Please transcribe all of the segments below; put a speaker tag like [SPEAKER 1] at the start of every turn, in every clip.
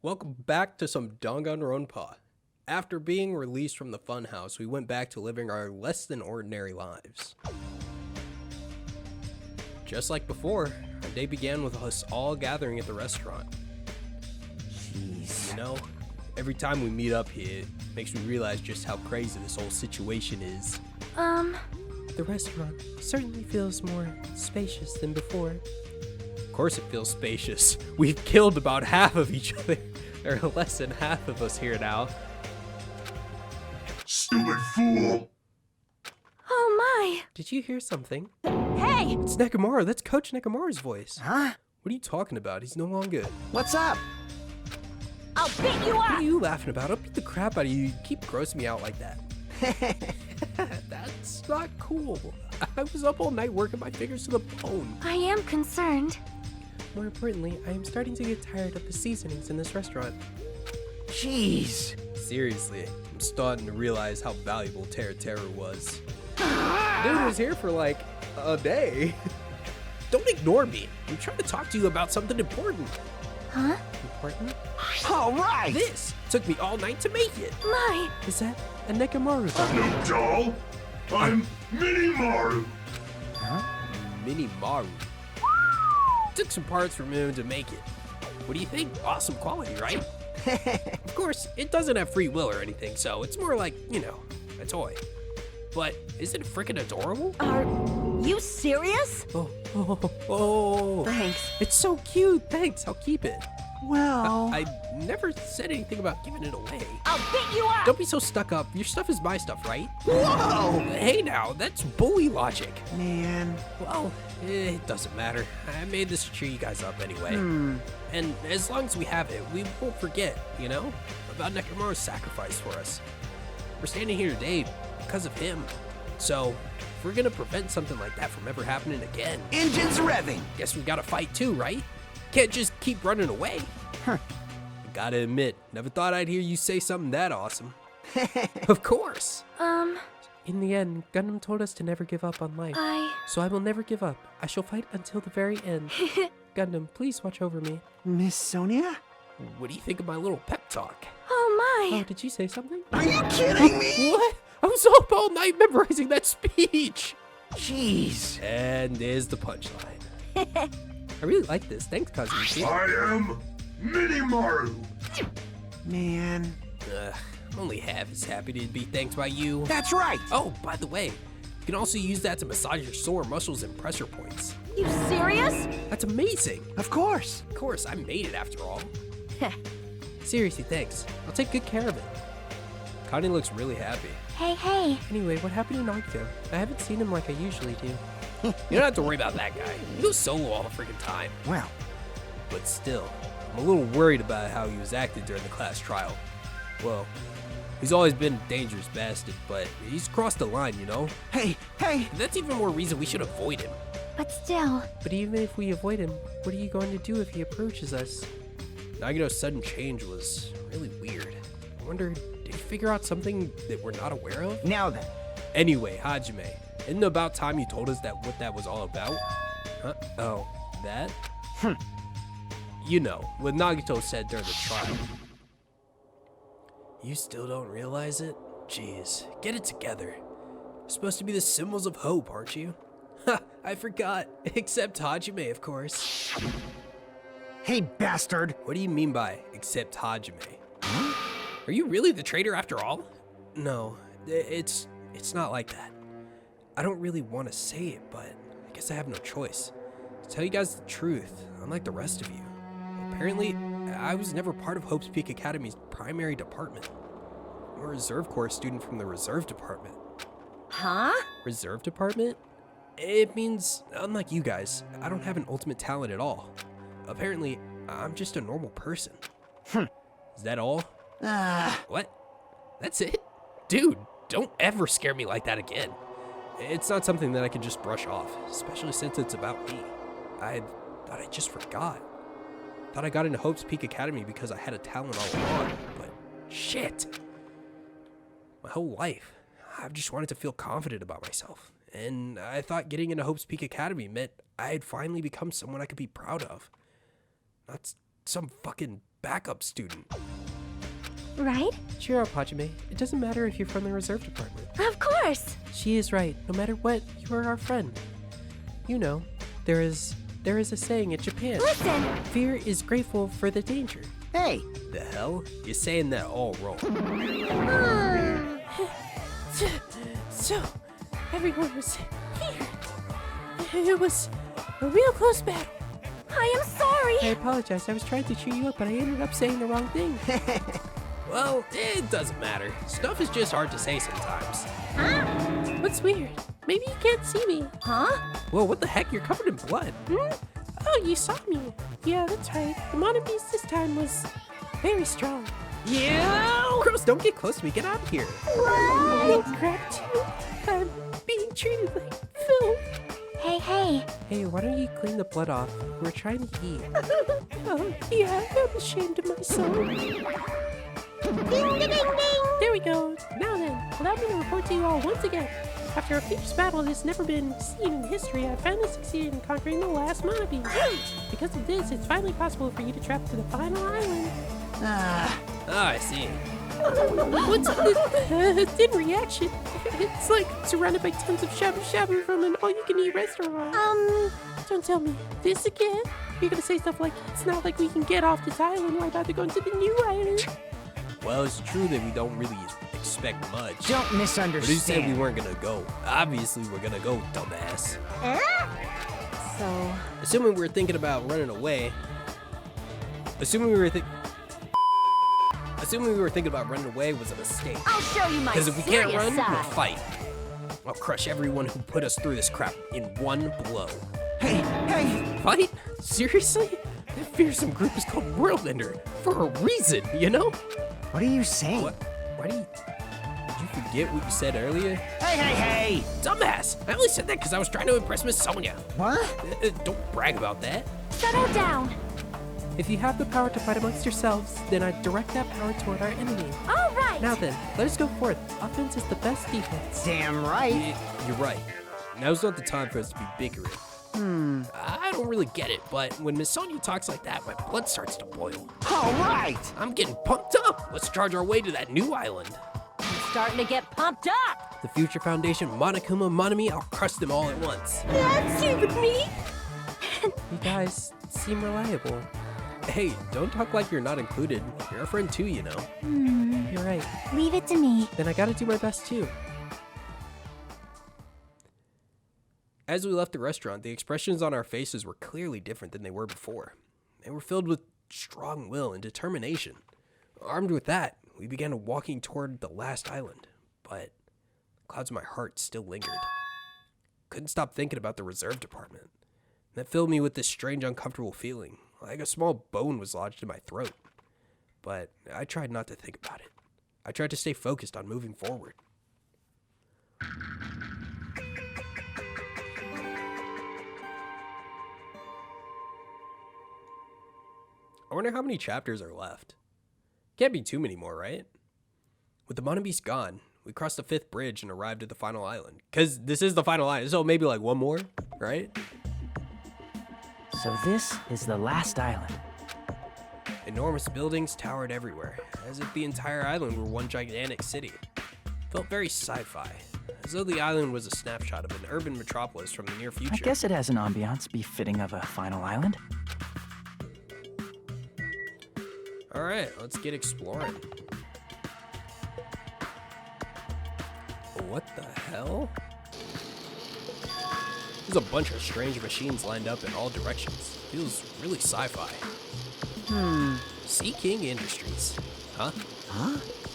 [SPEAKER 1] Welcome back to some Danganronpa. After being released from the funhouse, we went back to living our less than ordinary lives. Just like before, our day began with us all gathering at the restaurant.
[SPEAKER 2] Jeez.
[SPEAKER 1] You know, every time we meet up here, it makes me realize just how crazy this whole situation is.
[SPEAKER 3] The restaurant certainly feels more spacious than before.
[SPEAKER 1] Of course it feels spacious. We've killed about half of each other. There are less than half of us here now.
[SPEAKER 4] Stupid fool!
[SPEAKER 3] Oh my!
[SPEAKER 1] Did you hear something?
[SPEAKER 3] Hey!
[SPEAKER 1] It's Nekomaru. That's Coach Nekomaru's voice.
[SPEAKER 2] Huh?
[SPEAKER 1] What are you talking about? He's no longer good.
[SPEAKER 2] What's up?
[SPEAKER 3] I'll beat you
[SPEAKER 1] What
[SPEAKER 3] up!
[SPEAKER 1] are you laughing about? I'll beat the crap out of you. You keep grossing me out like that. That's not cool. I was up all night working my fingers to the bone.
[SPEAKER 3] I am concerned.
[SPEAKER 5] More importantly, I am starting to get tired of the seasonings in this restaurant.
[SPEAKER 2] Jeez.
[SPEAKER 1] Seriously, I'm starting to realize how valuable Terra was. Dude was here for like a day. Don't ignore me. I'm trying to talk to you about something important.
[SPEAKER 3] Huh?
[SPEAKER 5] Important?
[SPEAKER 2] All right.
[SPEAKER 1] This took me all night to make it.
[SPEAKER 3] My!
[SPEAKER 5] Is that a Nekomaru doll?
[SPEAKER 4] No doll! I'm Mini Maru!
[SPEAKER 1] Mini Maru. Took some parts from him to make it. What do you think? Awesome quality, right? Of course, it doesn't have free will or anything, so it's more like, you know, a toy. But isn't it freaking adorable?
[SPEAKER 3] Are you serious?
[SPEAKER 1] Oh.
[SPEAKER 3] Thanks.
[SPEAKER 1] It's so cute. Thanks, I'll keep it.
[SPEAKER 2] Well,
[SPEAKER 1] I never said anything about giving it away.
[SPEAKER 3] I'll beat you up!
[SPEAKER 1] Don't be so stuck up. Your stuff is my stuff, right?
[SPEAKER 2] whoa!
[SPEAKER 1] Hey now, that's bully logic.
[SPEAKER 2] Man.
[SPEAKER 1] Well, it doesn't matter. I made this to cheer you guys up anyway. And as long as we have it, we won't forget, you know, about Nekomaru's sacrifice for us. We're standing here today because of him. So, if we're gonna prevent something like that from ever happening again,
[SPEAKER 2] Engines revving.
[SPEAKER 1] guess we gotta fight too, right? Can't just keep running away.
[SPEAKER 2] Huh.
[SPEAKER 1] I gotta admit, never thought I'd hear you say something that awesome. Of course.
[SPEAKER 5] In the end, Gundam told us to never give up on life. So I will never give up. I shall fight until the very end. Gundam, please watch over me.
[SPEAKER 2] Miss Sonia?
[SPEAKER 1] What do you think of my little pep talk?
[SPEAKER 3] Oh my!
[SPEAKER 5] Oh, did you say something?
[SPEAKER 2] Are you kidding me?
[SPEAKER 1] What? I was up all night memorizing that speech.
[SPEAKER 2] Jeez.
[SPEAKER 1] And there's the punchline. I really like this. Thanks, cousin.
[SPEAKER 4] I am Mini Maru!
[SPEAKER 2] Man.
[SPEAKER 1] I'm only half as happy to be thanked by you.
[SPEAKER 2] That's right.
[SPEAKER 1] Oh, by the way, you can also use that to massage your sore muscles and pressure points.
[SPEAKER 3] You serious?
[SPEAKER 1] That's amazing.
[SPEAKER 2] Of course.
[SPEAKER 1] Of course, I made it after all.
[SPEAKER 5] Seriously, thanks. I'll take good care of it.
[SPEAKER 1] Connie looks really happy.
[SPEAKER 3] Hey.
[SPEAKER 5] Anyway, what happened to Nagito? I haven't seen him like I usually do.
[SPEAKER 1] You don't have to worry about that guy. He goes solo all the freaking time.
[SPEAKER 2] Well,
[SPEAKER 1] But still, I'm a little worried about how he was acting during the class trial. Well, he's always been a dangerous bastard, but he's crossed the line, you know?
[SPEAKER 2] hey.
[SPEAKER 1] That's even more reason we should avoid him.
[SPEAKER 3] But still.
[SPEAKER 5] But even if we avoid him, what are you going to do if he approaches us?
[SPEAKER 1] Nagito's sudden change was really weird. I wonder, did he figure out something that we're not aware of?
[SPEAKER 2] Now then.
[SPEAKER 1] Anyway, Hajime, isn't it about time you told us that what that was all about? Huh? Oh, that? You know, what Nagito said during the trial. You still don't realize it? Jeez, get it together. You're supposed to be the symbols of hope, aren't you? Ha, I forgot. Except Hajime, of course.
[SPEAKER 2] Hey, bastard.
[SPEAKER 1] What do you mean by except Hajime? Are you really the traitor after all? No, it's not like that. I don't really want to say it, but I guess I have no choice. To tell you guys the truth, unlike the rest of you, apparently I was never part of Hope's Peak Academy's primary department. I'm a Reserve Corps student from the Reserve Department.
[SPEAKER 3] Huh?
[SPEAKER 1] Reserve Department? It means, unlike you guys, I don't have an ultimate talent at all. Apparently, I'm just a normal person. Is that all? What? That's it? Dude, don't ever scare me like that again. It's not something that I can just brush off, especially since it's about me. I thought I just forgot. Thought I got into Hope's Peak Academy because I had a talent all along, but shit. My whole life, I've just wanted to feel confident about myself. And I thought getting into Hope's Peak Academy meant I had finally become someone I could be proud of. Not some fucking backup student.
[SPEAKER 6] Right?
[SPEAKER 5] Cheer up, Hajime. It doesn't matter if you're from the reserve department.
[SPEAKER 6] Of course!
[SPEAKER 5] She is right. No matter what, you are our friend. You know, there is a saying in Japan.
[SPEAKER 6] Listen!
[SPEAKER 5] Fear is grateful for the danger.
[SPEAKER 2] Hey,
[SPEAKER 1] The hell? You're saying that all wrong.
[SPEAKER 3] So, everyone was here. It was a real close battle.
[SPEAKER 6] I am sorry!
[SPEAKER 5] I apologize. I was trying to cheer you up, but I ended up saying the wrong thing.
[SPEAKER 1] Well, it doesn't matter. Stuff is just hard to say sometimes.
[SPEAKER 3] What's weird? Maybe you can't see me.
[SPEAKER 6] Huh?
[SPEAKER 1] Whoa, what the heck? You're covered in blood.
[SPEAKER 3] Oh, you saw me. Yeah, that's right. The monobeast this time was very strong.
[SPEAKER 1] Yeah! Gross, don't get close to me. Get out of here.
[SPEAKER 3] Oh, crap, too. I'm being treated like filth.
[SPEAKER 6] Hey.
[SPEAKER 5] Hey, why don't you clean the blood off? We're trying to eat.
[SPEAKER 3] Oh, yeah, I'm ashamed of myself.
[SPEAKER 6] Ding, ding, ding, ding!
[SPEAKER 3] There we go. Now then, allow me to report to you all once again. After a fierce battle that's never been seen in history, I finally succeeded in conquering the last monobeast. Because of this, it's finally possible for you to travel to the final island.
[SPEAKER 1] I see.
[SPEAKER 3] What's the dim reaction? It's like surrounded by tons of shabu shabu from an all-you-can-eat restaurant. Don't tell me this again. You're gonna say stuff like, it's not like we can get off this island. We're about to go into the new island.
[SPEAKER 1] Well, it's true that we don't really expect much.
[SPEAKER 2] don't
[SPEAKER 1] But who said we
[SPEAKER 2] misunderstand.
[SPEAKER 1] weren't gonna go? Obviously, we're gonna go, dumbass.
[SPEAKER 6] So,
[SPEAKER 1] Assuming we were thinking about running away. Assuming we were thinking about running away was a mistake.
[SPEAKER 6] I'll show you my
[SPEAKER 1] Because if we can't
[SPEAKER 6] serious
[SPEAKER 1] run, we'll
[SPEAKER 6] side.
[SPEAKER 1] fight. I'll crush everyone who put us through this crap in one blow.
[SPEAKER 2] Hey,
[SPEAKER 1] Fight? Seriously? That fearsome group is called Worldender for a reason, you know?
[SPEAKER 2] what are you saying?
[SPEAKER 1] What? Why do you... Did you forget what you said earlier?
[SPEAKER 2] Hey!
[SPEAKER 1] Dumbass! I only said that because I was trying to impress Miss Sonia.
[SPEAKER 2] What?
[SPEAKER 1] Don't brag about that.
[SPEAKER 6] Settle down.
[SPEAKER 5] If you have the power to fight amongst yourselves, then I direct that power toward our enemy.
[SPEAKER 6] All right.
[SPEAKER 5] Now then, let us go forth. Offense is the best defense.
[SPEAKER 2] Damn right.
[SPEAKER 1] You're right. Now's not the time for us to be bickering. I don't really get it, but when Miss Sonia talks like that, my blood starts to boil.
[SPEAKER 2] All right.
[SPEAKER 1] I'm getting pumped up. Let's charge our way to that new island.
[SPEAKER 6] I'm starting to get pumped up.
[SPEAKER 1] The Future Foundation, Monokuma, Monomi, I'll crush them all at once.
[SPEAKER 6] That's you with me.
[SPEAKER 5] You guys seem reliable.
[SPEAKER 1] Hey, don't talk like you're not included. You're a friend too, you know.
[SPEAKER 5] You're right.
[SPEAKER 6] Leave it to me.
[SPEAKER 5] Then I gotta do my best too.
[SPEAKER 1] As we left the restaurant, the expressions on our faces were clearly different than they were before. They were filled with strong will and determination. Armed with that, we began walking toward the last island, but the clouds in my heart still lingered. Couldn't stop thinking about the reserve department. That filled me with this strange, uncomfortable feeling, like a small bone was lodged in my throat. But I tried not to think about it. I tried to stay focused on moving forward. I wonder how many chapters are left. Can't be too many more, right? With the Monobeast gone, we crossed the 5th bridge and arrived at the final island. Because this is the final island, so maybe like one more, right?
[SPEAKER 7] So this is the last island.
[SPEAKER 1] Enormous buildings towered everywhere, as if the entire island were one gigantic city. Felt very sci-fi, as though the island was a snapshot of an urban metropolis from the near future.
[SPEAKER 7] I guess it has an ambiance befitting of a final island.
[SPEAKER 1] Alright, let's get exploring. What the hell? There's a bunch of strange machines lined up in all directions. Feels really sci-fi. Sea King Industries. Huh?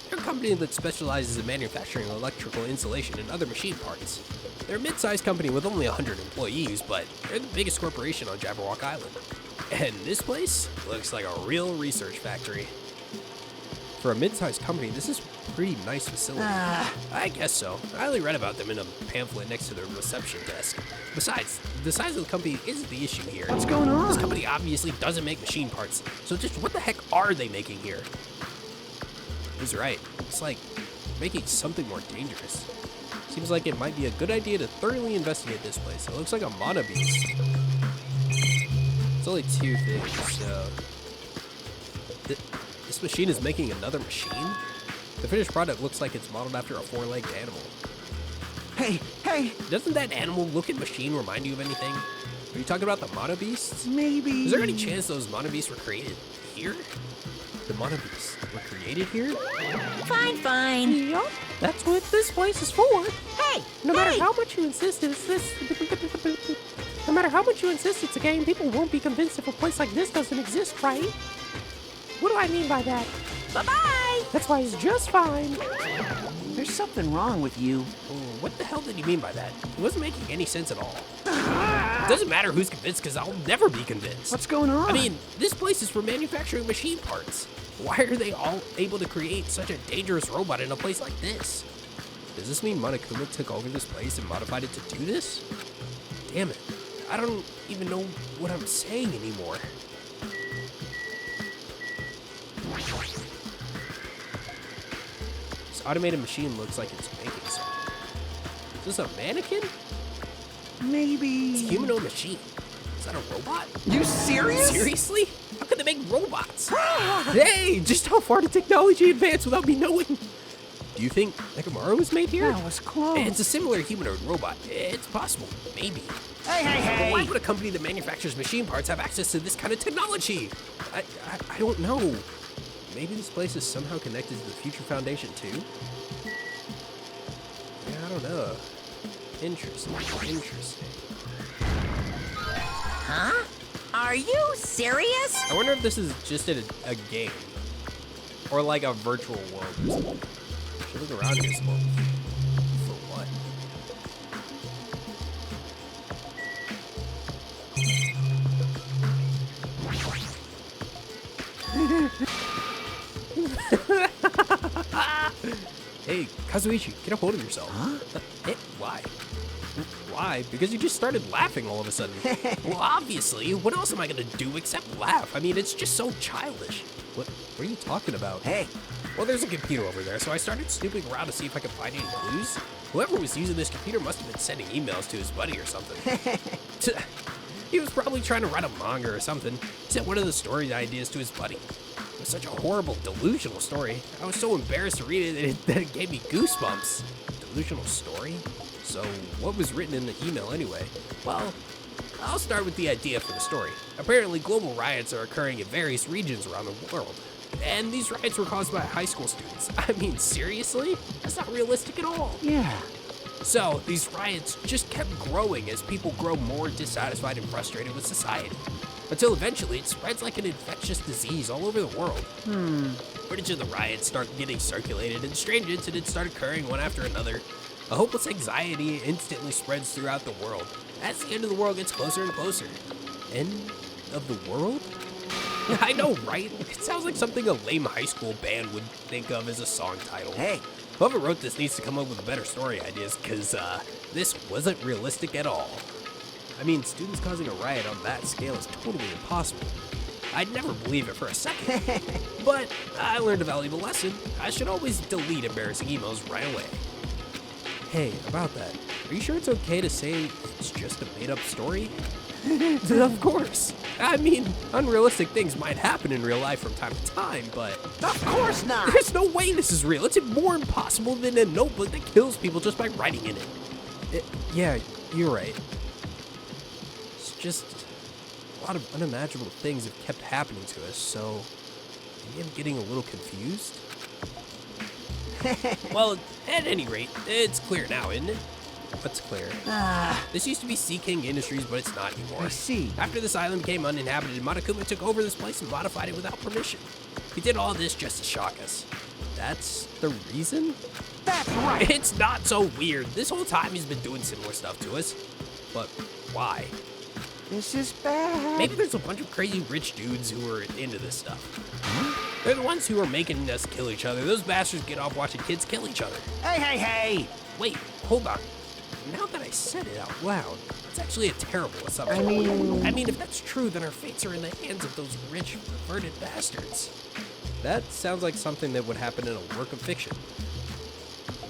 [SPEAKER 1] They're a company that specializes in manufacturing electrical insulation and other machine parts. They're a mid-sized company with only 100 employees, but they're the biggest corporation on Jabberwock Island. And this place looks like a real research factory. For a mid-sized company, this is a pretty nice facility. I guess so. I only read about them in a pamphlet next to the reception desk. Besides, the size of the company isn't the issue here.
[SPEAKER 2] What's going on?
[SPEAKER 1] This company obviously doesn't make machine parts, so just what the heck are they making here? He's right. It's like making something more dangerous. Seems like it might be a good idea to thoroughly investigate this place. It looks like a monobeast. It's only 2 things, so... This machine is making another machine? The finished product looks like it's modeled after a four-legged animal.
[SPEAKER 2] Hey,
[SPEAKER 1] Doesn't that animal looking machine remind you of anything? Are you talking about the mono beasts?
[SPEAKER 2] maybe.
[SPEAKER 1] Is there any chance those mono beasts were created here? The mono beasts were created here?
[SPEAKER 6] Fine.
[SPEAKER 3] Yup, that's what this place is for.
[SPEAKER 6] Hey!
[SPEAKER 3] No matter how much you insist no matter how much you insist it's a game, people won't be convinced if a place like this doesn't exist, right? What do I mean by that?
[SPEAKER 6] Bye-bye!
[SPEAKER 3] That's why it's just fine.
[SPEAKER 2] There's something wrong with you.
[SPEAKER 1] What the hell did he mean by that? It wasn't making any sense at all. It doesn't matter who's convinced, because I'll never be convinced.
[SPEAKER 2] What's going on?
[SPEAKER 1] I mean, this place is for manufacturing machine parts. Why are they all able to create such a dangerous robot in a place like this? Does this mean Monokuma took over this place and modified it to do this? Damn it. I don't even know what I'm saying anymore. This automated machine looks like it's making something. Is this a mannequin?
[SPEAKER 2] maybe.
[SPEAKER 1] It's a humanoid machine. Is that a robot?
[SPEAKER 2] You serious?
[SPEAKER 1] Seriously? How could they make robots? Hey, just how far did technology advance without me knowing? Do you think Nekomaru was made here?
[SPEAKER 2] That was close.
[SPEAKER 1] It's a similar humanoid robot. It's possible, maybe.
[SPEAKER 2] Hey.
[SPEAKER 1] But why would a company that manufactures machine parts have access to this kind of technology? I don't know. Maybe this place is somehow connected to the Future Foundation too? Yeah, I don't know. Interesting.
[SPEAKER 6] Huh? Are you serious?
[SPEAKER 1] I wonder if this is just a game. Or like a virtual world or something. Should look around here some more. For what? Hey, Kazuichi, get a hold of yourself. Huh? Why? Why? Because you just started laughing all of a sudden. Well, obviously. What else am I gonna do except laugh? I mean, it's just so childish. What are you talking about?
[SPEAKER 2] Hey.
[SPEAKER 1] Well, there's a computer over there, so I started snooping around to see if I could find any clues. Whoever was using this computer must have been sending emails to his buddy or something. He was probably trying to write a manga or something. He sent one of the story ideas to his buddy. It was such a horrible, delusional story. I was so embarrassed to read it that it gave me goosebumps. Delusional story? So, what was written in the email anyway? Well, I'll start with the idea for the story. Apparently, global riots are occurring in various regions around the world. And these riots were caused by high school students. I mean, seriously? That's not realistic at all.
[SPEAKER 2] Yeah.
[SPEAKER 1] So, these riots just kept growing as people grow more dissatisfied and frustrated with society. Until eventually it spreads like an infectious disease all over the world. Footage of the riots start getting circulated and strange incidents start occurring one after another. A hopeless anxiety instantly spreads throughout the world. As the end of the world gets closer and closer. End of the world? I know, right? It sounds like something a lame high school band would think of as a song title.
[SPEAKER 2] Hey.
[SPEAKER 1] Whoever wrote this needs to come up with better story ideas, because this wasn't realistic at all. I mean, students causing a riot on that scale is totally impossible. I'd never believe it for a second. But I learned a valuable lesson. I should always delete embarrassing emails right away. Hey, about that, are you sure it's okay to say it's just a made-up story? Of course. I mean, unrealistic things might happen in real life from time to time, but
[SPEAKER 2] Of course not.
[SPEAKER 1] there's no way this is real. It's more impossible than a notebook that kills people just by writing in it. Yeah, you're right. It's just a lot of unimaginable things have kept happening to us, so maybe I'm getting a little confused. Well, at any rate, it's clear now, isn't it? What's clear? This used to be Sea King Industries, but it's not anymore.
[SPEAKER 2] I see.
[SPEAKER 1] After this island became uninhabited, Monokuma took over this place and modified it without permission. He did all this just to shock us. That's the reason?
[SPEAKER 2] That's right.
[SPEAKER 1] It's not so weird. This whole time he's been doing similar stuff to us. But why?
[SPEAKER 2] This is bad.
[SPEAKER 1] Maybe there's a bunch of crazy rich dudes who are into this stuff. They're the ones who are making us kill each other. Those bastards get off watching kids kill each other.
[SPEAKER 2] Hey.
[SPEAKER 1] Wait, hold on. Now that I said it out loud, that's actually a terrible assumption.
[SPEAKER 2] I mean,
[SPEAKER 1] if that's true, then our fates are in the hands of those rich, perverted bastards. That sounds like something that would happen in a work of fiction.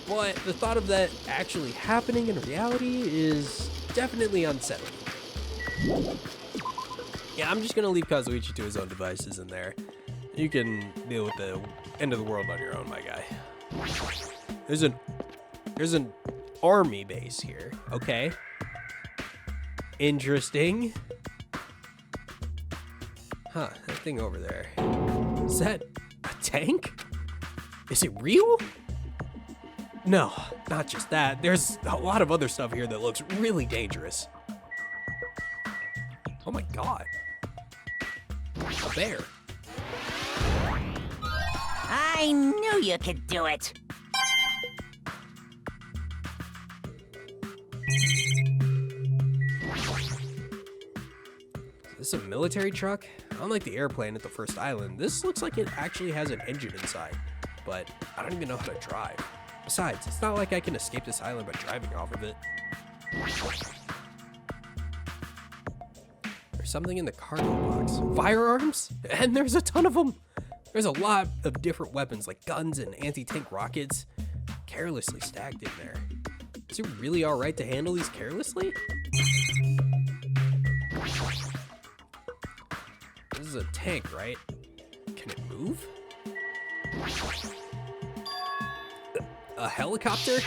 [SPEAKER 1] But the thought of that actually happening in reality is definitely unsettling. Yeah, I'm just gonna leave Kazuichi to his own devices in there. You can deal with the end of the world on your own, my guy. There's an army base here. Okay. Interesting. Huh, that thing over there. Is that a tank? Is it real? No, not just that. There's a lot of other stuff here that looks really dangerous. Oh my god. A bear.
[SPEAKER 6] I knew you could do it.
[SPEAKER 1] Is this a military truck? Unlike the airplane at the first island, this looks like it actually has an engine inside, but I don't even know how to drive. Besides, it's not like I can escape this island by driving off of it. There's something in the cargo box. Firearms? And there's a ton of them! There's a lot of different weapons like guns and anti-tank rockets carelessly stacked in there. Is it really alright to handle these carelessly? This is a tank, right? Can it move? A helicopter?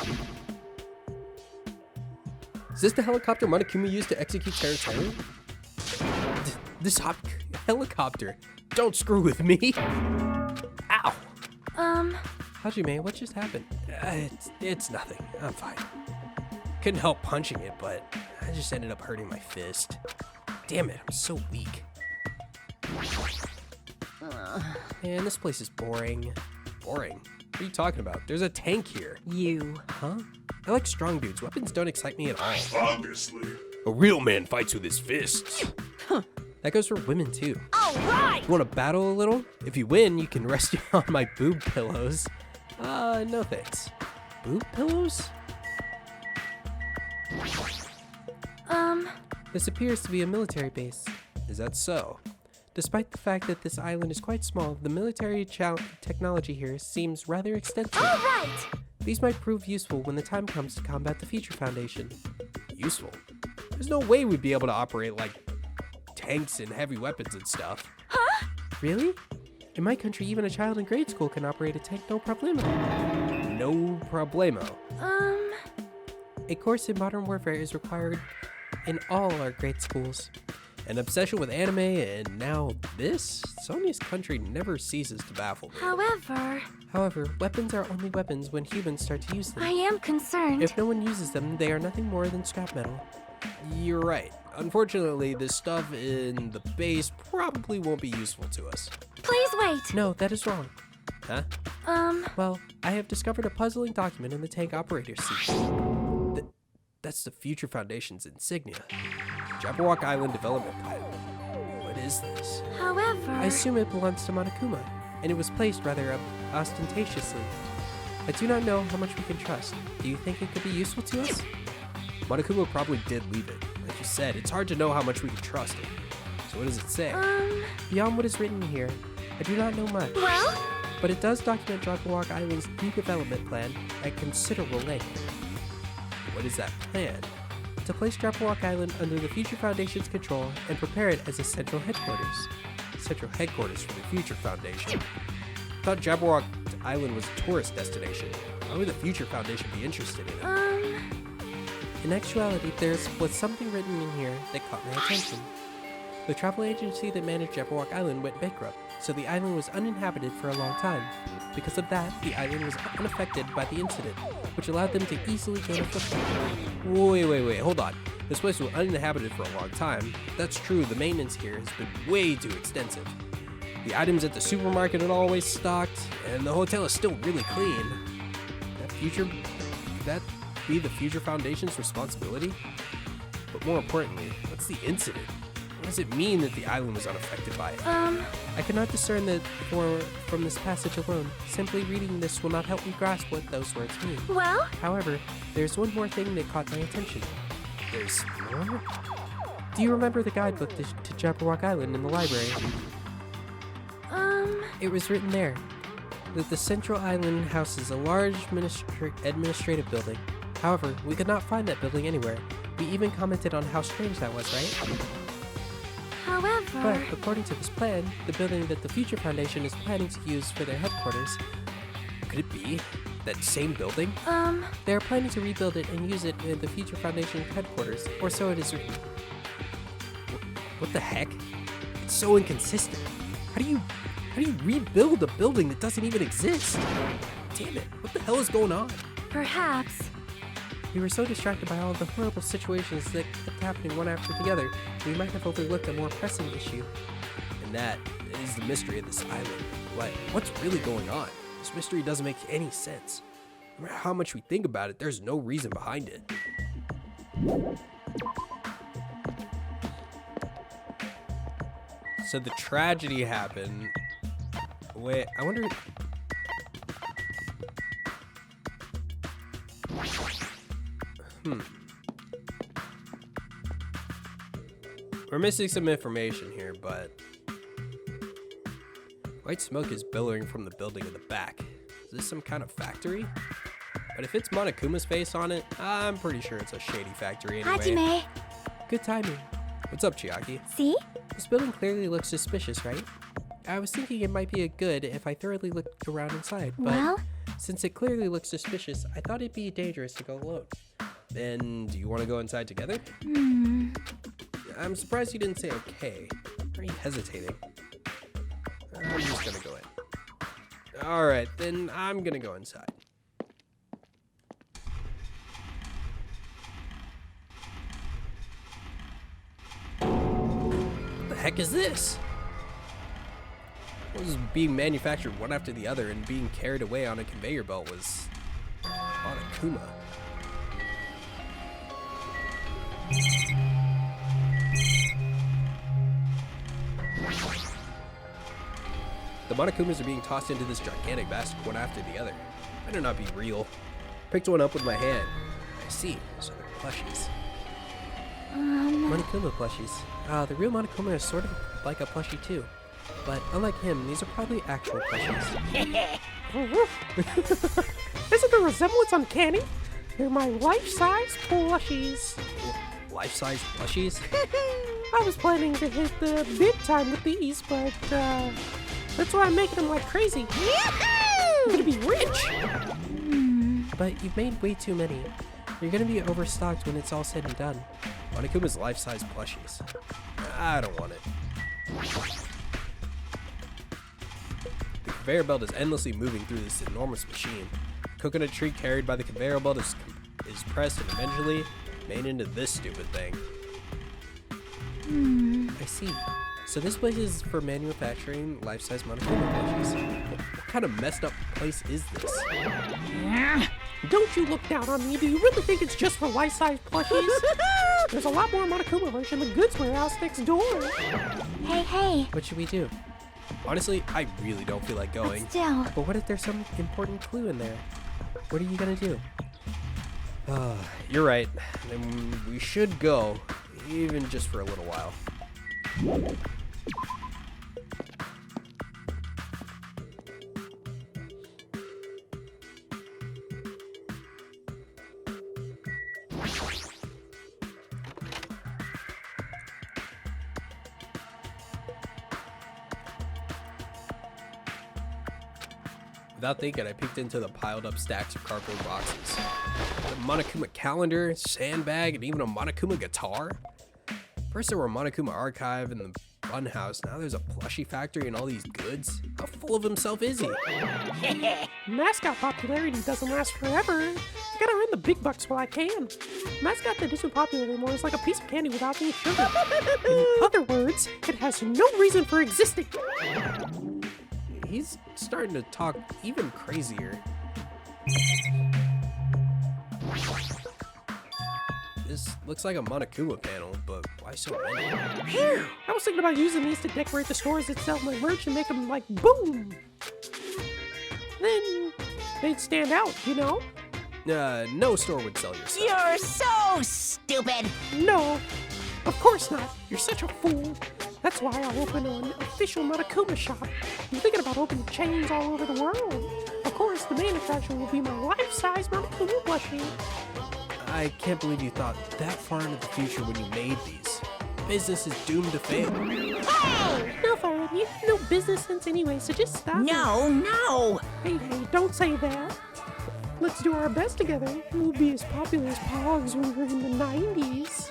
[SPEAKER 1] Is this the helicopter Monokuma used to execute Terra? This helicopter. Don't screw with me. Ow.
[SPEAKER 5] Hajime, what just happened?
[SPEAKER 1] It's nothing. I'm fine. Couldn't help punching it, but I just ended up hurting my fist. Damn it, I'm so weak. Man, this place is boring. Boring? What are you talking about? There's a tank here.
[SPEAKER 6] You.
[SPEAKER 1] Huh? I like strong dudes. Weapons don't excite me at all.
[SPEAKER 4] Obviously.
[SPEAKER 1] A real man fights with his fists. That goes for women too.
[SPEAKER 6] All right.
[SPEAKER 1] You want to battle a little? If you win, you can rest on my boob pillows. No thanks. Boob pillows?
[SPEAKER 5] This appears to be a military base.
[SPEAKER 1] Is that so?
[SPEAKER 5] Despite the fact that this island is quite small, the military technology here seems rather extensive.
[SPEAKER 6] All right.
[SPEAKER 5] These might prove useful when the time comes to combat the Future Foundation.
[SPEAKER 1] Useful? There's no way we'd be able to operate like tanks and heavy weapons and stuff.
[SPEAKER 6] Huh?
[SPEAKER 5] Really? In my country, even a child in grade school can operate a tank no problemo.
[SPEAKER 1] No problemo.
[SPEAKER 5] A course in modern warfare is required in all our grade schools.
[SPEAKER 1] An obsession with anime and now this? Sonya's country never ceases to baffle me.
[SPEAKER 5] However, weapons are only weapons when humans start to use them.
[SPEAKER 3] I am concerned.
[SPEAKER 5] If no one uses them, they are nothing more than scrap metal.
[SPEAKER 1] You're right. Unfortunately, this stuff in the base probably won't be useful to us.
[SPEAKER 3] Please wait.
[SPEAKER 5] No, that is wrong.
[SPEAKER 1] Huh?
[SPEAKER 5] Well, I have discovered a puzzling document in the tank operator's seat.
[SPEAKER 1] That's the Future Foundation's insignia. Jabberwock Island Development Plan. What is this?
[SPEAKER 5] I assume it belongs to Monokuma, and it was placed rather ostentatiously. I do not know how much we can trust. Do you think it could be useful to us?
[SPEAKER 1] Monokuma probably did leave it. Like you said, it's hard to know how much we can trust it. So what does it say?
[SPEAKER 5] Beyond what is written here, I do not know much.
[SPEAKER 3] Well?
[SPEAKER 5] But it does document Jabberwock Island's new development plan at considerable length.
[SPEAKER 1] What is that plan?
[SPEAKER 5] To place Jabberwock Island under the Future Foundation's control and prepare it as a central headquarters.
[SPEAKER 1] Central headquarters for the Future Foundation. I thought Jabberwock Island was a tourist destination. Why would the Future Foundation be interested in it?
[SPEAKER 5] In actuality, was something written in here that caught my attention. The travel agency that managed Jabberwock Island went bankrupt, so the island was uninhabited for a long time. Because of that, the island was unaffected by the incident, which allowed them to easily gain a foothold.
[SPEAKER 1] Wait, hold on. This place was uninhabited for a long time. That's true, the maintenance here has been way too extensive. The items at the supermarket are always stocked, and the hotel is still really clean. Could that be the Future Foundation's responsibility? But more importantly, what's the incident? What does it mean that the island was unaffected by it?
[SPEAKER 5] I cannot discern that from this passage alone. Simply reading this will not help me grasp what those words mean.
[SPEAKER 3] Well?
[SPEAKER 5] However, there's one more thing that caught my attention.
[SPEAKER 1] There's more?
[SPEAKER 5] Do you remember the guidebook to Jabberwock Island in the library? It was written there that the central island houses a large administrative building. However, we could not find that building anywhere. We even commented on how strange that was, right?
[SPEAKER 3] However...
[SPEAKER 5] But according to this plan, the building that the Future Foundation is planning to use for their headquarters,
[SPEAKER 1] Could it be that same building?
[SPEAKER 5] they are planning to rebuild it and use it in the Future Foundation headquarters, or so it is written.
[SPEAKER 1] What the heck? It's so inconsistent. How do you rebuild a building that doesn't even exist? Damn it, what the hell is going on?
[SPEAKER 3] Perhaps.
[SPEAKER 5] We were so distracted by all the horrible situations that kept happening one after the other, we might have overlooked a more pressing issue.
[SPEAKER 1] And that is the mystery of this island. What's really going on? This mystery doesn't make any sense. No matter how much we think about it, there's no reason behind it. So the tragedy happened. Wait, I wonder. We're missing some information here, but white smoke is billowing from the building in the back. Is this some kind of factory? But if it's Monokuma's face on it, I'm pretty sure it's a shady factory anyway.
[SPEAKER 3] Hajime.
[SPEAKER 5] Good timing.
[SPEAKER 1] What's up, Chiaki?
[SPEAKER 3] See?
[SPEAKER 5] This building clearly looks suspicious, right? I was thinking it might be a good if I thoroughly looked around inside, but
[SPEAKER 3] Well?
[SPEAKER 5] since it clearly looks suspicious, I thought it'd be dangerous to go alone.
[SPEAKER 1] Then, do you want to go inside together? I'm surprised you didn't say okay. Why are you hesitating? I'm just gonna go in. Alright, then I'm gonna go inside. What the heck is this? What was being manufactured one after the other and being carried away on a conveyor belt was Monokuma. The Monokumas are being tossed into this gigantic basket one after the other. Better not be real. Picked one up with my hand. I see, so they're plushies.
[SPEAKER 5] Monokuma plushies. The real Monokuma is sort of like a plushie too. But unlike him, these are probably actual plushies.
[SPEAKER 3] Isn't the resemblance uncanny? They're my life-size plushies.
[SPEAKER 1] Life-size plushies?
[SPEAKER 3] I was planning to hit the big time with these, but that's why I'm making them like crazy. I'm gonna be rich.
[SPEAKER 5] But you've made way too many. You're gonna be overstocked when it's all said and done.
[SPEAKER 1] Monokuma's life-size plushies. I don't want it. The conveyor belt is endlessly moving through this enormous machine. The coconut tree carried by the conveyor belt is pressed and eventually made into this stupid thing.
[SPEAKER 5] I see. So this place is for manufacturing life-size Monokuma plushies.
[SPEAKER 1] What kind of messed up place is this?
[SPEAKER 3] Don't you look down on me. Do you really think it's just for life-size plushies? There's a lot more Monokuma merch in the goods warehouse next door.
[SPEAKER 6] Hey.
[SPEAKER 5] What should we do?
[SPEAKER 1] Honestly, I really don't feel like going.
[SPEAKER 6] Still.
[SPEAKER 5] But what if there's some important clue in there? What are you gonna do?
[SPEAKER 1] You're right. Then we should go, even just for a little while. Without thinking, I peeked into the piled up stacks of cardboard boxes. The Monokuma calendar, sandbag, and even a Monokuma guitar. First there were a Monokuma archive and the fun house. Now there's a plushie factory and all these goods. How full of himself is he?
[SPEAKER 3] Mascot popularity doesn't last forever. I gotta earn the big bucks while I can. Mascot that isn't popular anymore is like a piece of candy without any sugar. In other words, it has no reason for existing.
[SPEAKER 1] He's starting to talk even crazier. This looks like a Monokuma panel, but why so many?
[SPEAKER 3] I was thinking about using these to decorate the stores that sell my merch and make them like boom. Then they'd stand out, you know?
[SPEAKER 1] No store would sell your stuff.
[SPEAKER 6] You're so stupid.
[SPEAKER 3] No, of course not. You're such a fool. That's why I'll open an official Monokuma shop. I'm thinking about opening chains all over the world. Of course, the manufacturer will be my life-size Monokuma plushie.
[SPEAKER 1] I can't believe you thought that far into the future when you made these. business is doomed to fail.
[SPEAKER 3] No, Fire, you have no business sense anyway, so just stop.
[SPEAKER 6] No.
[SPEAKER 3] Hey, don't say that. Let's do our best together. We'll be as popular as Pogs when we were in the 90s.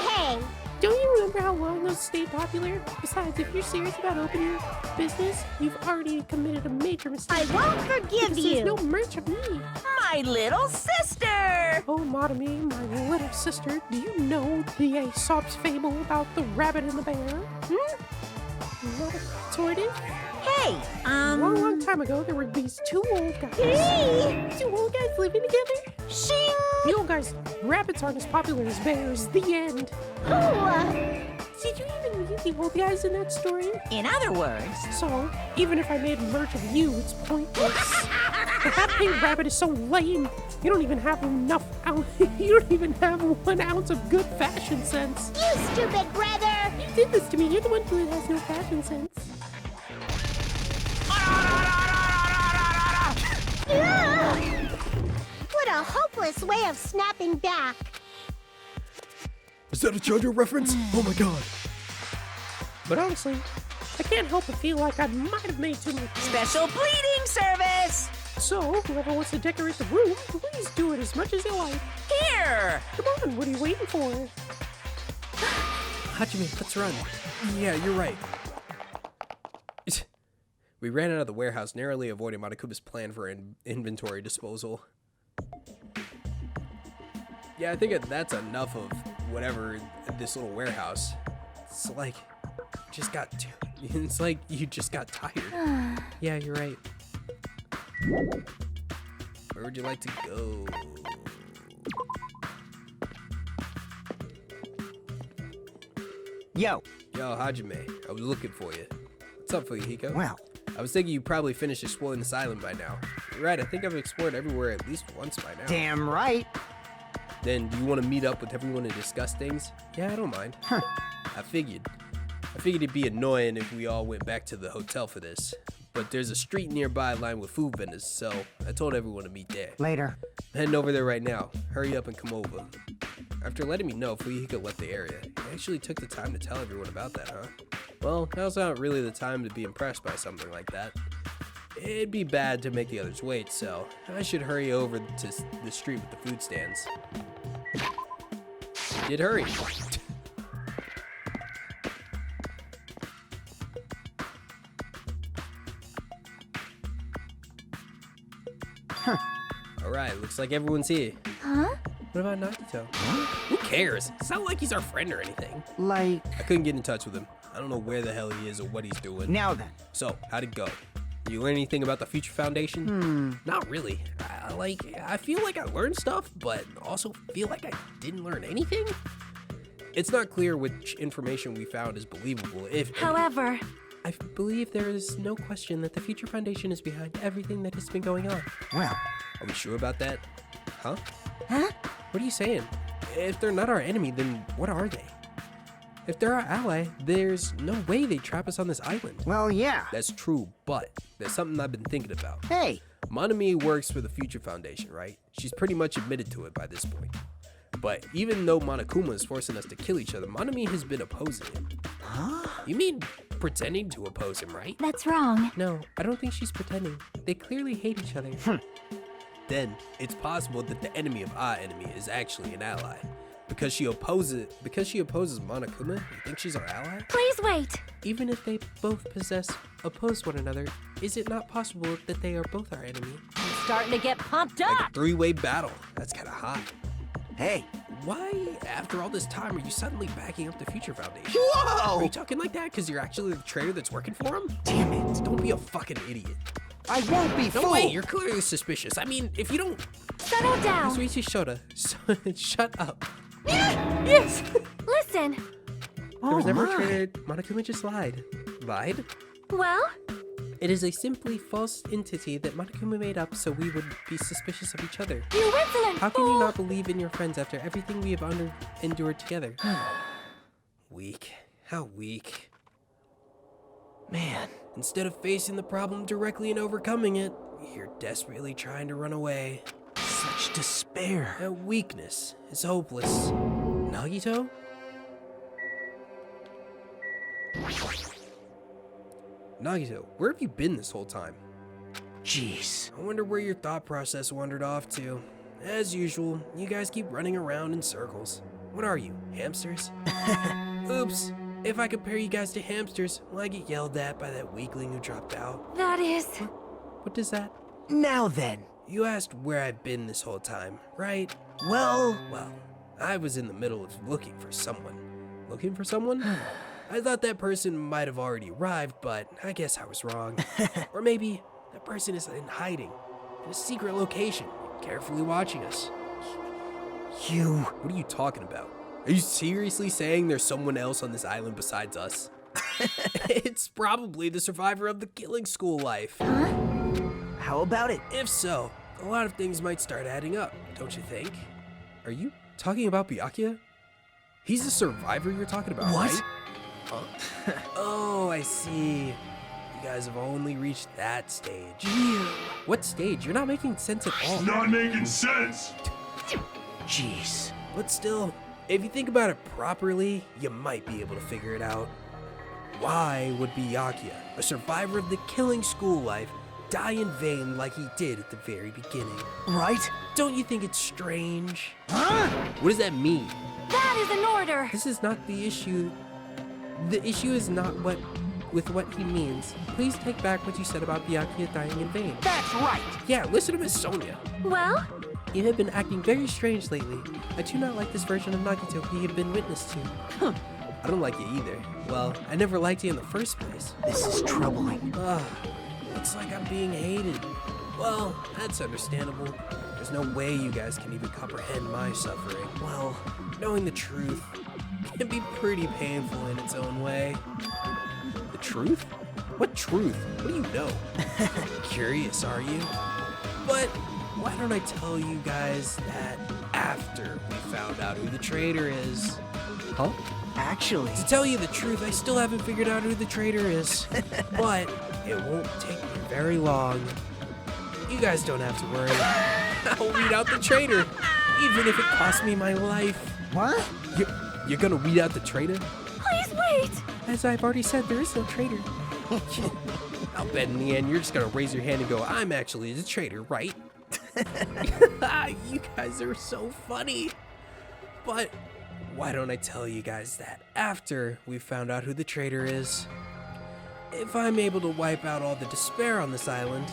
[SPEAKER 6] Hey.
[SPEAKER 3] Don't you remember how long those stayed popular? Besides, if you're serious about opening a business, you've already committed a major mistake.
[SPEAKER 6] I won't forgive
[SPEAKER 3] Because there's no merch of me.
[SPEAKER 6] My little sister.
[SPEAKER 3] Oh, Madame, my little sister, do you know the Aesop's fable about the rabbit and the bear? Not a tortoise?
[SPEAKER 6] Hey,
[SPEAKER 3] A long time ago, there were these two old guys.
[SPEAKER 6] Hey.
[SPEAKER 3] Two old guys living together?
[SPEAKER 6] Shing.
[SPEAKER 3] The old guys, rabbits aren't as popular as bears. The end. Did you even meet the old guys in that story?
[SPEAKER 6] In other words,
[SPEAKER 3] So, even if I made merch of you, it's pointless. The half-pink rabbit is so lame. You don't even have enough you don't even have 1 ounce of good fashion sense.
[SPEAKER 6] you stupid brother.
[SPEAKER 3] You did this to me. You're the one who has no fashion sense.
[SPEAKER 6] What a hopeless way of snapping back.
[SPEAKER 1] Is that a JoJo reference? Oh my god.
[SPEAKER 3] But honestly, I can't help but feel like I might have made too much.
[SPEAKER 6] Special bleeding service.
[SPEAKER 3] So, whoever wants to decorate the room, please do it as much as you like.
[SPEAKER 6] Here.
[SPEAKER 3] Come on, what are you waiting for?
[SPEAKER 1] Hajime, let's run. Yeah, you're right. We ran out of the warehouse, narrowly avoiding Monokuma's plan for inventory disposal. Yeah, I think that's enough of whatever this little warehouse. It's like, it's like you just got tired. Yeah, you're right. Where would you like to go?
[SPEAKER 2] Yo,
[SPEAKER 1] Yo, Hajime, I was looking for you. What's up, Fuyuhiko?
[SPEAKER 2] well,
[SPEAKER 1] I was thinking you probably finished exploring this island by now. You're right, I think I've explored everywhere at least once by now.
[SPEAKER 2] damn right.
[SPEAKER 1] Then, do you want to meet up with everyone and discuss things? Yeah, I don't mind. I figured it'd be annoying if we all went back to the hotel for this. But there's a street nearby lined with food vendors, so I told everyone to meet there.
[SPEAKER 2] Later.
[SPEAKER 1] I'm heading over there right now. Hurry up and come over. After letting me know Fuyuhiko left the area, he actually took the time to tell everyone about that, huh? Well, now's not really the time to be impressed by something like that. It'd be bad to make the others wait, so I should hurry over to the street with the food stands. Did hurry. Alright, looks like everyone's here.
[SPEAKER 6] Huh?
[SPEAKER 1] What about Nagito? Who cares? It's not like he's our friend or anything.
[SPEAKER 2] Like,
[SPEAKER 1] I couldn't get in touch with him. I don't know where the hell he is or what he's doing.
[SPEAKER 2] now then.
[SPEAKER 1] So, how'd it go? You learn anything about the Future Foundation? Not really. I feel like I learned stuff, but also feel like I didn't learn anything. It's not clear which information we found is believable, if any.
[SPEAKER 6] However,
[SPEAKER 5] I believe there is no question that the Future Foundation is behind everything that has been going on.
[SPEAKER 2] Well,
[SPEAKER 1] Are we sure about that? Huh?
[SPEAKER 6] Huh?
[SPEAKER 5] What are you saying?
[SPEAKER 1] If they're not our enemy, then what are they?
[SPEAKER 5] If they're our ally, there's no way they'd trap us on this island.
[SPEAKER 2] well, yeah.
[SPEAKER 1] That's true, but there's something I've been thinking about.
[SPEAKER 2] Hey,
[SPEAKER 1] Monami works for the Future Foundation, right? She's pretty much admitted to it by this point. But even though Monokuma is forcing us to kill each other, Monami has been opposing him.
[SPEAKER 2] huh?
[SPEAKER 1] You mean pretending to oppose him, right?
[SPEAKER 6] that's wrong.
[SPEAKER 5] No, I don't think she's pretending. They clearly hate each other.
[SPEAKER 1] Then it's possible that the enemy of our enemy is actually an ally. Because she opposes Monokuma, you think she's our ally?
[SPEAKER 6] Please wait.
[SPEAKER 5] Even if they both oppose one another, is it not possible that they are both our enemy?
[SPEAKER 6] I'm starting to get pumped
[SPEAKER 1] Like
[SPEAKER 6] up.
[SPEAKER 1] a three-way battle. That's kind of hot.
[SPEAKER 2] Hey.
[SPEAKER 1] Why, after all this time, are you suddenly backing up the Future Foundation? Are you
[SPEAKER 2] Whoa!
[SPEAKER 1] talking like that because you're actually the traitor that's working for him?
[SPEAKER 2] Damn it.
[SPEAKER 1] Don't be a fucking idiot.
[SPEAKER 2] I won't be
[SPEAKER 1] No
[SPEAKER 2] fooled.
[SPEAKER 1] way, you're clearly suspicious. I mean, if you don't...
[SPEAKER 6] Settle down.
[SPEAKER 5] Suichi Shota, shut up.
[SPEAKER 6] Yes. Listen.
[SPEAKER 5] There was never a
[SPEAKER 2] my.
[SPEAKER 5] traitor. Monokuma just lied.
[SPEAKER 1] Lied?
[SPEAKER 6] Well,
[SPEAKER 5] It is a simply false entity that Monokuma made up so we would be suspicious of each other.
[SPEAKER 6] you insolent
[SPEAKER 5] How can
[SPEAKER 6] fool.
[SPEAKER 5] you not believe in your friends after everything we have endured together?
[SPEAKER 1] Weak. How weak.
[SPEAKER 2] Man,
[SPEAKER 1] Instead of facing the problem directly and overcoming it, you're desperately trying to run away.
[SPEAKER 2] such despair.
[SPEAKER 1] That weakness is hopeless. Nagito? Nagito, where have you been this whole time?
[SPEAKER 2] Jeez.
[SPEAKER 1] I wonder where your thought process wandered off to. As usual, you guys keep running around in circles. What are you, hamsters? Oops. If I compare you guys to hamsters, will I get yelled at by that weakling who dropped out?
[SPEAKER 6] That is...
[SPEAKER 5] What does that?
[SPEAKER 2] Now then.
[SPEAKER 1] You asked where I've been this whole time, right?
[SPEAKER 2] Well,
[SPEAKER 1] I was in the middle of looking for someone. Looking for someone? I thought that person might have already arrived, but I guess I was wrong. Or maybe that person is in hiding, in a secret location, carefully watching us.
[SPEAKER 2] you...
[SPEAKER 1] What are you talking about? Are you seriously saying there's someone else on this island besides us? It's probably the survivor of the killing school life.
[SPEAKER 2] How about it?
[SPEAKER 1] If so, a lot of things might start adding up, don't you think?
[SPEAKER 5] Are you talking about Byakuya?
[SPEAKER 1] He's the survivor you're talking about,
[SPEAKER 2] What?
[SPEAKER 1] right? Oh, I see. You guys have only reached that stage.
[SPEAKER 5] What stage? You're not making sense at all.
[SPEAKER 4] It's not making sense.
[SPEAKER 2] Jeez.
[SPEAKER 1] But still, if you think about it properly, you might be able to figure it out. Why would Byakuya, a survivor of the killing school life, die in vain like he did at the very beginning?
[SPEAKER 2] Right?
[SPEAKER 1] Don't you think it's strange?
[SPEAKER 2] Huh?
[SPEAKER 1] What does that mean?
[SPEAKER 6] That is an order!
[SPEAKER 5] This is not the issue. The issue is not what he means. Please take back what you said about Byakuya dying in vain.
[SPEAKER 2] That's right.
[SPEAKER 1] Yeah, listen to Miss Sonia.
[SPEAKER 6] Well?
[SPEAKER 5] You have been acting very strange lately. I do not like this version of Nagito we have been witness to.
[SPEAKER 1] I don't like you either. Well, I never liked you in the first place.
[SPEAKER 2] This is troubling.
[SPEAKER 1] Looks like I'm being hated. Well, that's understandable. There's no way you guys can even comprehend my suffering.
[SPEAKER 2] Well,
[SPEAKER 1] Knowing the truth can be pretty painful in its own way. The truth? What truth? What do you know? Curious, are you? But why don't I tell you guys that after we found out who the traitor is?
[SPEAKER 5] Huh?
[SPEAKER 2] actually...
[SPEAKER 1] To tell you the truth, I still haven't figured out who the traitor is. But it won't take me very long. You guys don't have to worry. I'll weed out the traitor, even if it costs me my life.
[SPEAKER 2] What?
[SPEAKER 1] You're gonna weed out the traitor?
[SPEAKER 6] Please wait!
[SPEAKER 5] As I've already said, there is no traitor.
[SPEAKER 1] I'll bet in the end you're just gonna raise your hand and go, I'm actually the traitor, right? You guys are so funny. But why don't I tell you guys that after we found out who the traitor is, if I'm able to wipe out all the despair on this island,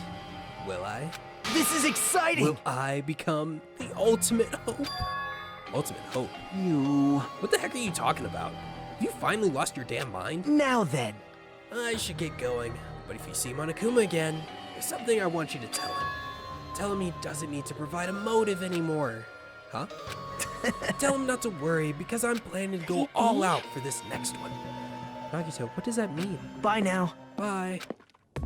[SPEAKER 1] will I?
[SPEAKER 2] This is exciting!
[SPEAKER 1] Will I become the ultimate hope? Ultimate hope?
[SPEAKER 2] You...
[SPEAKER 1] What the heck are you talking about? Have you finally lost your damn mind?
[SPEAKER 2] Now then.
[SPEAKER 1] I should get going, but if you see Monokuma again, there's something I want you to tell him. Tell him he doesn't need to provide a motive anymore. Huh? Tell him not to worry, because I'm planning to go all out for this next one.
[SPEAKER 5] Nagito, what does that mean?
[SPEAKER 2] Bye now.
[SPEAKER 1] Bye.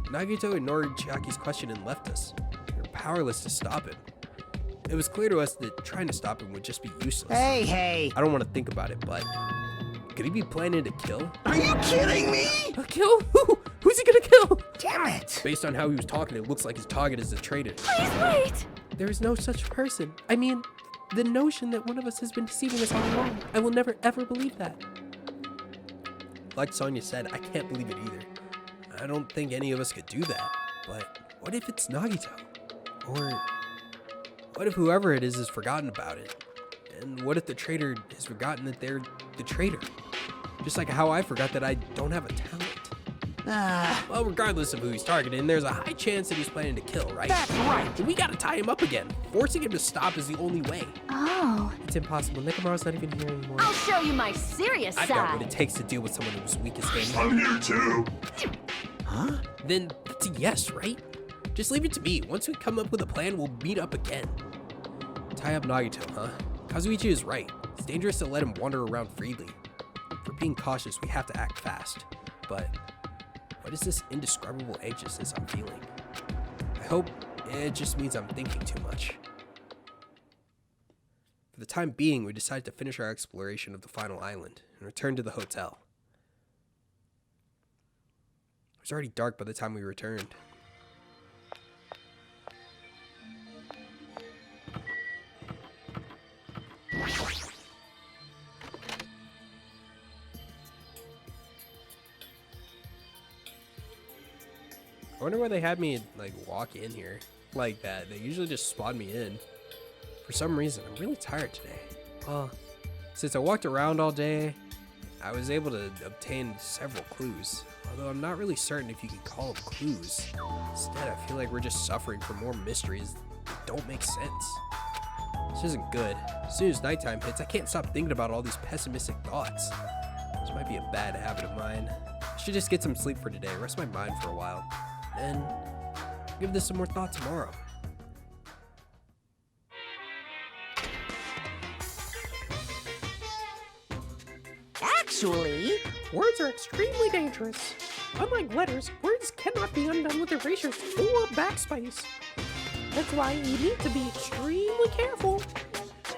[SPEAKER 1] Nagito ignored Chiaki's question and left us. We were powerless to stop him. It was clear to us that trying to stop him would just be useless.
[SPEAKER 2] Hey!
[SPEAKER 1] I don't want to think about it, but could he be planning to kill?
[SPEAKER 2] Are you kidding me?
[SPEAKER 1] Kill? Who? Who's he gonna kill?
[SPEAKER 2] Damn it!
[SPEAKER 1] Based on how he was talking, it looks like his target is the traitor.
[SPEAKER 6] Please wait!
[SPEAKER 5] There is no such person. I mean, the notion that one of us has been deceiving us all along. I will never ever believe that.
[SPEAKER 1] Like Sonya said, I can't believe it either. I don't think any of us could do that. But what if it's Nagito? Or what if whoever it is has forgotten about it? And what if the traitor has forgotten that they're the traitor? Just like how I forgot that I don't have a talent. Well, regardless of who he's targeting, there's a high chance that he's planning to kill, right?
[SPEAKER 2] That's right!
[SPEAKER 1] And we gotta tie him up again. Forcing him to stop is the only way.
[SPEAKER 6] Oh.
[SPEAKER 5] It's impossible. Nekomaru's not even here anymore.
[SPEAKER 6] I'll show you my serious
[SPEAKER 1] I've got what
[SPEAKER 6] side.
[SPEAKER 1] it takes to deal with someone who's weak as him.
[SPEAKER 4] I'm here too.
[SPEAKER 2] Huh?
[SPEAKER 1] Then it's a yes, right? Just leave it to me. Once we come up with a plan, we'll meet up again. Tie up Nagito, huh? Kazuichi is right. It's dangerous to let him wander around freely. For being cautious, we have to act fast. But what is this indescribable anxiousness I'm feeling? I hope it just means I'm thinking too much. For the time being, we decided to finish our exploration of the final island and return to the hotel. It was already dark by the time we returned. I wonder why they had me, like, walk in here like that. They usually just spawn me in. For some reason, I'm really tired today. Well, since I walked around all day, I was able to obtain several clues. Although I'm not really certain if you can call them clues. Instead, I feel like we're just suffering from more mysteries that don't make sense. This isn't good. As soon as nighttime hits, I can't stop thinking about all these pessimistic thoughts. This might be a bad habit of mine. I should just get some sleep for today, rest my mind for a while, and give this some more thought tomorrow.
[SPEAKER 2] Actually,
[SPEAKER 3] Words are extremely dangerous. Unlike letters, words cannot be undone with erasures or backspace. That's why you need to be extremely careful.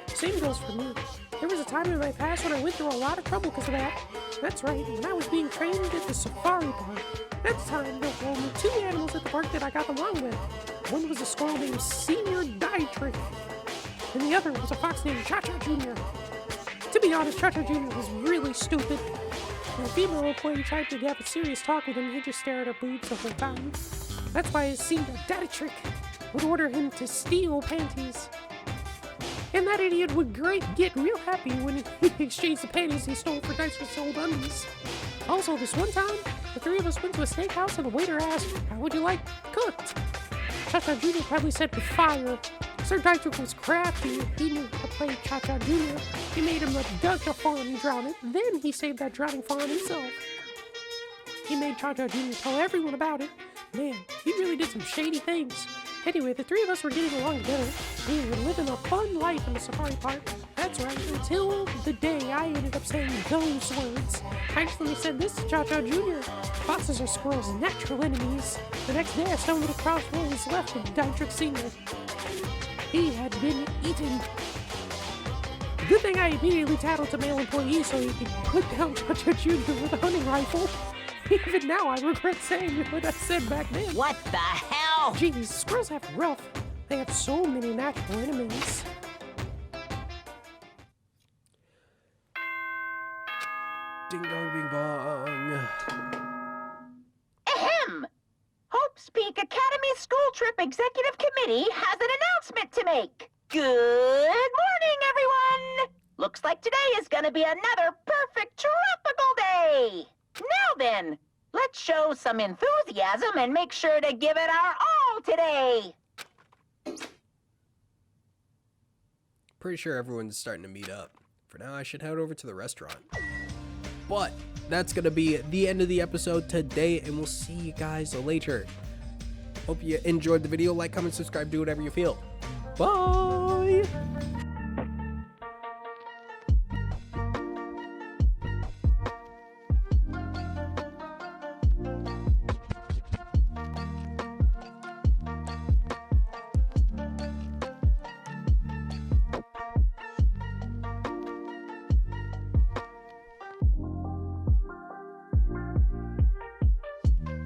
[SPEAKER 3] Same goes for me. There was a time in my past when I went through a lot of trouble because of that. That's right, when I was being trained at the safari park. At the time, there were only 2 animals at the park that I got along with. One was a squirrel named Senior Dietrich, and the other was a fox named Cha-Cha Jr. To be honest, Cha-Cha Jr. was really stupid. When a female employee tried to have a serious talk with him, he'd just stare at her boobs the whole time. That's why his Senior Dietrich would order him to steal panties. And that idiot would get real happy when he exchanged the panties he stole for dice with old undies. Also, this one time, the 3 of us went to a steakhouse and the waiter asked, "How would you like cooked?" Cha-Cha Jr. probably said with fire. Sir Dietrich was crafty. He knew how to play Cha-Cha Jr. He made him abduct a fawn and drown it. Then he saved that drowning fawn himself. He made Cha-Cha Jr. tell everyone about it. Man, he really did some shady things. Anyway, the 3 of us were getting along together. We were living a fun life in the safari park. That's right, until the day I ended up saying those words. I accidentally said this to Cha-Cha Jr. Foxes are squirrels' natural enemies. The next day I stumbled across what was left of Dietrich Sr. He had been eaten. Good thing I immediately tattled to male employees so he could put down Cha-Cha Jr. with a hunting rifle. Even now I regret saying what I said back then.
[SPEAKER 2] what the hell?
[SPEAKER 3] Jeez, squirrels have it rough. They have so many natural enemies.
[SPEAKER 1] Ding dong, bing bong.
[SPEAKER 8] Ahem! Hope's Peak Academy School Trip Executive Committee has an announcement to make. Good morning, everyone! Looks like today is gonna be another perfect tropical day! Now then, let's show some enthusiasm and make sure to give it our all today!
[SPEAKER 1] Pretty sure everyone's starting to meet up. For now, I should head over to the restaurant. But that's gonna be the end of the episode today, and we'll see you guys later. Hope you enjoyed the video. Like, comment, subscribe, do whatever you feel. Bye!